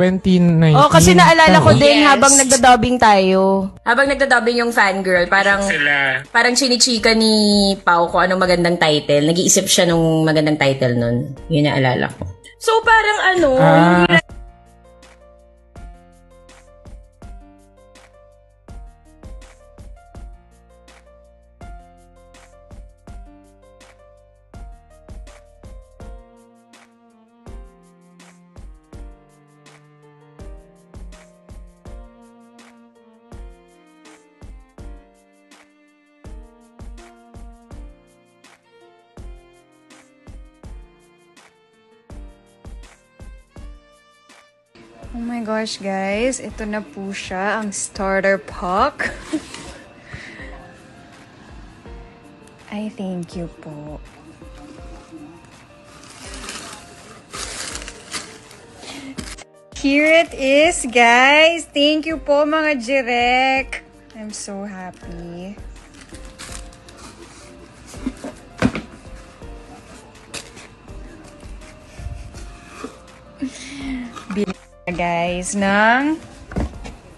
2019. Oh, kasi naalala ko din Yes. habang nagda-dubbing tayo. Habang nagda-dubbing yung fangirl, parang chinichika ni Pau kung anong magandang title. Nag-iisip siya nung magandang title nun. Yun naalala ko. So, parang hindi Oh my gosh, guys. Ito na po siya, ang starter pack. I thank you po. Here it is, guys. Thank you po, mga Jirek. I'm so happy. Guys, ng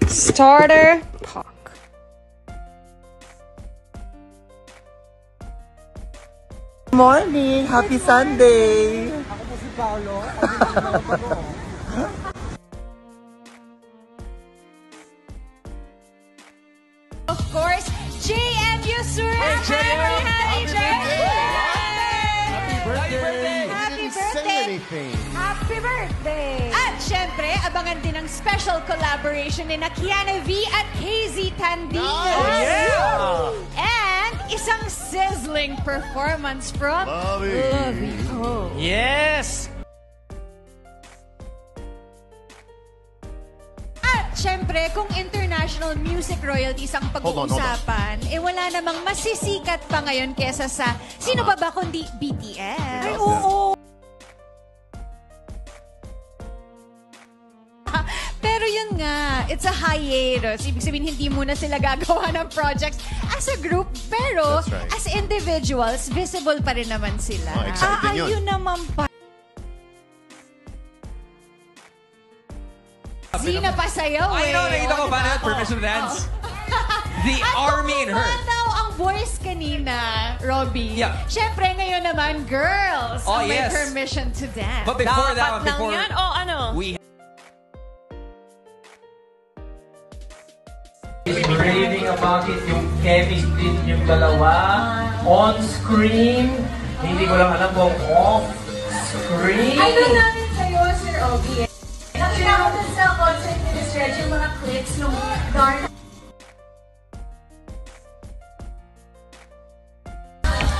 starter pack. Morning! Happy Sunday! Ako po si Paulo. Of course, JMU Sur. Happy birthday! Happy birthday! Happy birthday! At syempre, abangan din ang special collaboration ni Kiana V at KZ Tandingas. Oh, yeah! And isang sizzling performance from Lovey Ho. Yes! At syempre, kung international music royalties ang pag-uusapan, wala namang masisikat pa ngayon kesa sa sino ba kundi BTS. Ay, oo! Pero yun nga, it's a hiatus. Ibig sabihin, hindi muna sila gagawa ng projects as a group. Pero, as individuals, visible pa rin naman sila. Ayun naman pa. Zina pa sayaw eh. I know, nakita ko ba na permission to dance? The army in her. At daw ang voice kanina, Robbie. Yeah. Siyempre, ngayon naman, girls. Oh, may yes. permission to dance. But before that one, before yan? O ano? we raving about it, yung chemistry yung dalawa on screen. Hindi ko lang alam kung off screen. I know namin sa'yo, Sir Ogie. Nakita ko dun sa concert ni Miss Reg yung mga clips nung dark.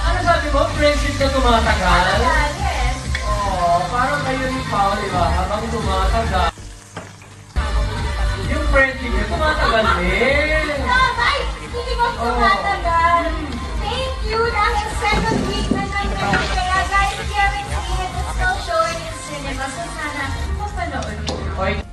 Ano sabi mo? Friendship na tumatagal? Yes. Oo, parang kayo ni Pao, di ba? Habang tumatagal. Yung friendship niya tumatagal din. Ay, hindi ko tumatagal. Thank you. Nasa second week na naman. Kaya guys, if you haven't seen it, it's still showing in cinema. So sana, mapanood. Okay.